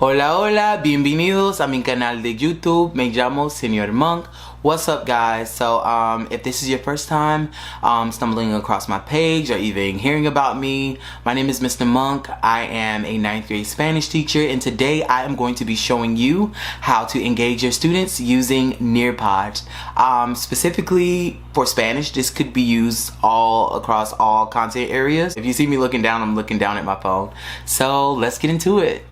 Hola, hola, bienvenidos a mi canal de YouTube. Me llamo Señor Monk. What's up, guys? So, if this is your first time stumbling across my page or even hearing about me, my name is Mr. Monk. I am a 9th grade Spanish teacher, and today I am going to be showing you how to engage your students using Nearpod. Specifically for Spanish, this could be used all across all content areas. If you see me looking down, I'm looking down at my phone. So, let's get into it.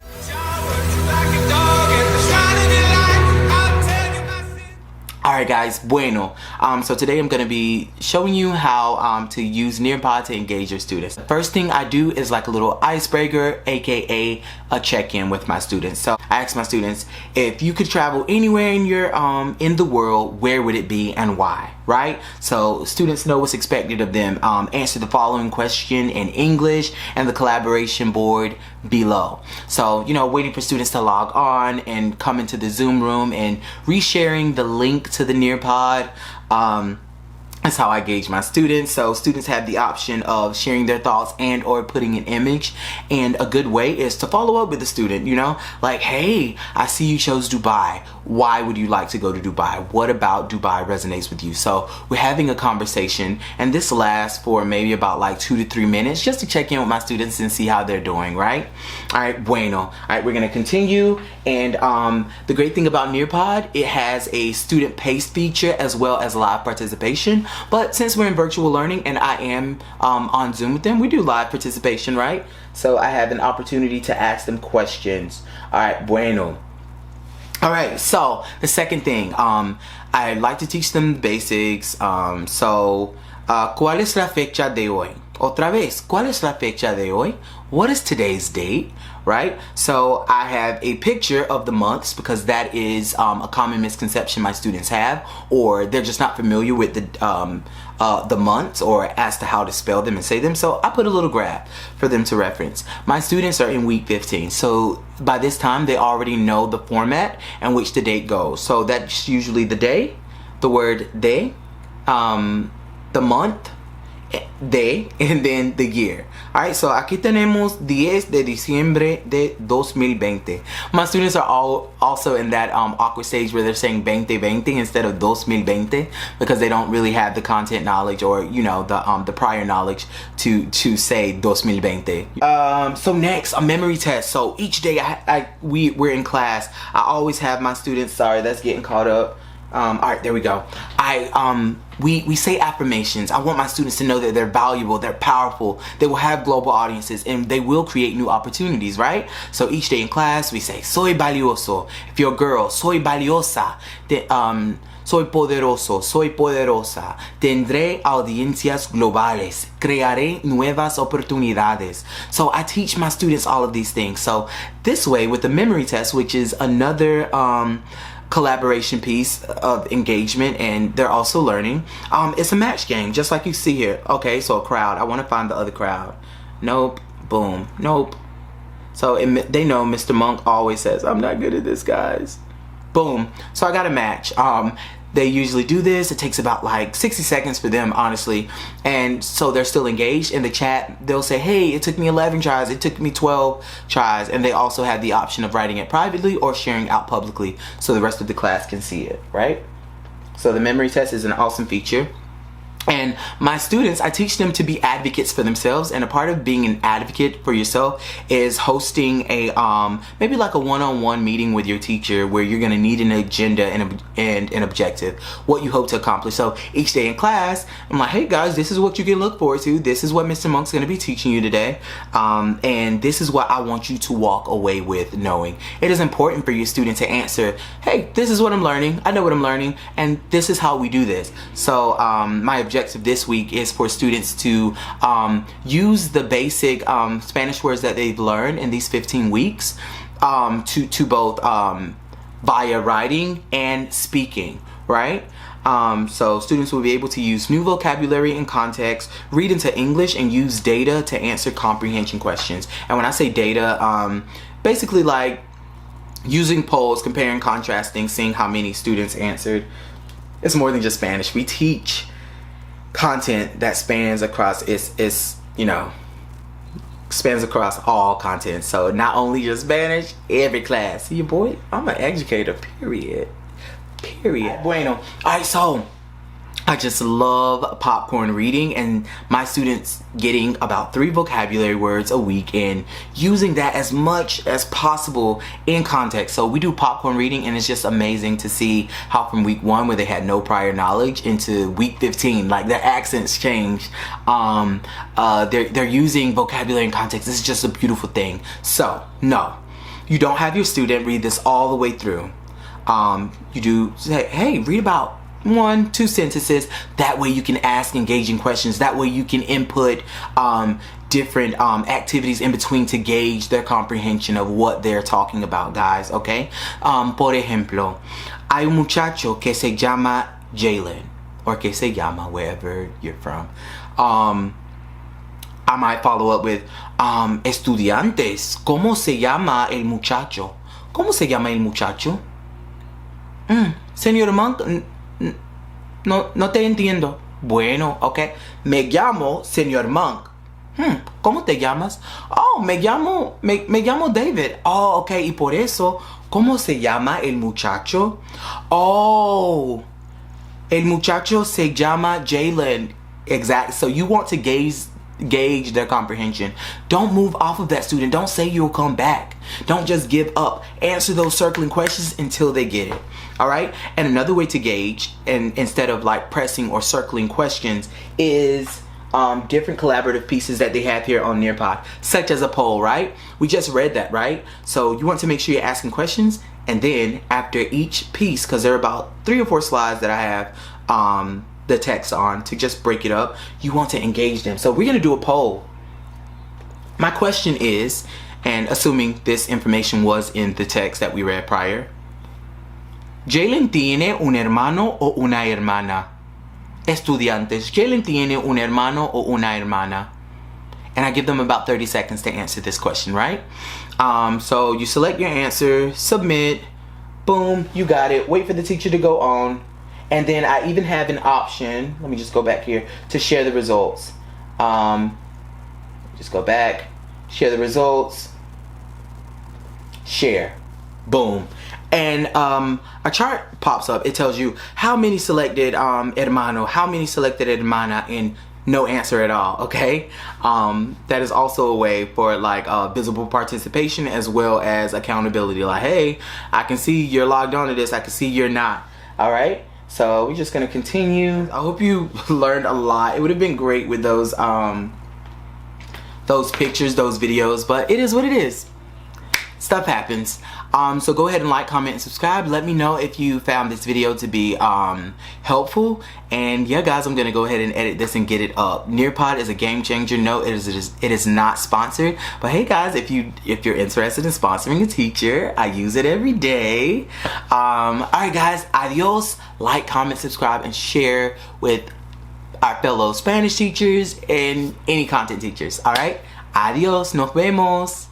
Alright guys, bueno, so today I'm going to be showing you how to use Nearpod to engage your students. The first thing I do is like a little icebreaker, aka a check-in with my students. So I ask my students, if you could travel anywhere in your in the world, where would it be and why? Right? So students know what's expected of them. Answer the following question in English and the collaboration board below. So, you know, waiting for students to log on and come into the Zoom room and resharing the link to the Nearpod. That's how I gauge my students. So students have the option of sharing their thoughts and or putting an image, and a good way is to follow up with the student, you know, like, hey, I see you chose Dubai. Why would you like to go to Dubai? What about Dubai resonates with you? So we're having a conversation, and this lasts for maybe about like 2 to 3 minutes just to check in with my students and see how they're doing, right? All right, bueno. All right, we're gonna continue, and the great thing about Nearpod, it has a student pace feature as well as live participation. But since we're in virtual learning and I am on Zoom with them, we do live participation, right? So I have an opportunity to ask them questions. All right, bueno. All right, so the second thing, I like to teach them the basics. ¿Cuál es la fecha de hoy? Otra vez, ¿cuál es la fecha de hoy? What is today's date? Right? So I have a picture of the months because that is a common misconception my students have, or they're just not familiar with the months or as to how to spell them and say them. So I put a little graph for them to reference. My students are in week 15, so by this time they already know the format and which the date goes. So that's usually the day, the word de, the month, de, and then the year. Alright, so aquí tenemos 10 de diciembre de 2020. My students are all also in that awkward stage where they're saying 2020 instead of 2020 because they don't really have the content knowledge or, you know, the prior knowledge to say 2020. So next, a memory test. So each day we're in class. I always have my students, sorry, that's getting caught up. Alright, there we go. We say affirmations. I want my students to know that they're valuable, they're powerful, they will have global audiences, and they will create new opportunities, right? So each day in class, we say, soy valioso. If you're a girl, soy valiosa. Soy poderoso, soy poderosa. Tendré audiencias globales. Crearé nuevas oportunidades. So I teach my students all of these things. So this way, with the memory test, which is another collaboration piece of engagement, and they're also learning, it's a match game just like you see here. Okay, so a crowd, I want to find the other crowd. Nope. Boom. Nope. So they know Mr. Monk always says I'm not good at this, guys. Boom. So I got a match. They usually do this. It takes about like 60 seconds for them, honestly. And so they're still engaged in the chat. They'll say, hey, it took me 11 tries. It took me 12 tries. And they also have the option of writing it privately or sharing out publicly so the rest of the class can see it, right? So the memory test is an awesome feature. And my students, I teach them to be advocates for themselves, and a part of being an advocate for yourself is hosting a maybe like a one-on-one meeting with your teacher where you're gonna need an agenda and an objective, what you hope to accomplish. So each day in class, I'm like, hey guys, this is what you can look forward to. This is what Mr. Monk's gonna be teaching you today, and this is what I want you to walk away with knowing. It is important for your student to answer, hey, this is what I'm learning. I know what I'm learning, and this is how we do this. So my objective this week is for students to use the basic Spanish words that they've learned in these 15 weeks to both via writing and speaking, right? So students will be able to use new vocabulary and context, read into English, and use data to answer comprehension questions. And when I say data, basically like using polls, comparing, contrasting, seeing how many students answered. It's more than just Spanish. We teach content that spans across its you know, spans across all content. So not only just Spanish, every class. See, boy, I'm an educator, period. Bueno. Alright, so I just love popcorn reading, and my students getting about 3 vocabulary words a week and using that as much as possible in context. So we do popcorn reading, and it's just amazing to see how from week 1, where they had no prior knowledge, into week 15, like their accents change. They're using vocabulary in context. This is just a beautiful thing. So no, you don't have your student read this all the way through. You do say, hey, read about 1-2 sentences. That way you can ask engaging questions. That way you can input different activities in between to gauge their comprehension of what they're talking about, guys. Okay. Por ejemplo, hay un muchacho que se llama Jalen, or que se llama, wherever you're from. I might follow up with estudiantes, ¿cómo se llama el muchacho? ¿Cómo se llama el muchacho? Señor Monk, no te entiendo. Bueno, ok. Me llamo Señor Monk. ¿Cómo te llamas? Oh, me llamo David. Oh, ok. Y por eso, ¿cómo se llama el muchacho? Oh, el muchacho se llama Jalen. Exactly. So you want to gauge their comprehension. Don't move off of that student. Don't say you'll come back. Don't just give up. Answer those circling questions until they get it. All right. And another way to gauge, and instead of like pressing or circling questions, is different collaborative pieces that they have here on Nearpod, such as a poll. Right? We just read that, right? So you want to make sure you're asking questions, and then after each piece, because there are about 3 or 4 slides that I have the text on to just break it up, you want to engage them. So we're going to do a poll. My question is, and assuming this information was in the text that we read prior, Jalen tiene un hermano o una hermana? Estudiantes, Jalen tiene un hermano o una hermana? And I give them about 30 seconds to answer this question, right? So you select your answer, submit, boom, you got it. Wait for the teacher to go on. And then I even have an option, let me just go back here, to share the results. Just go back, share the results, share, boom. And a chart pops up. It tells you how many selected hermano, how many selected hermana, and no answer at all, okay? That is also a way for like visible participation as well as accountability. Like, hey, I can see you're logged on to this, I can see you're not, all right? So we're just gonna continue. I hope you learned a lot. It would have been great with those pictures, those videos, but it is what it is. Stuff happens. So go ahead and like, comment, and subscribe. Let me know if you found this video to be helpful. And yeah, guys, I'm gonna go ahead and edit this and get it up. Nearpod is a game changer. No, it is not sponsored. But hey, guys, if you're interested in sponsoring a teacher, I use it every day. All right, guys. Adios. Like, comment, subscribe, and share with our fellow Spanish teachers and any content teachers. All right. Adios. Nos vemos.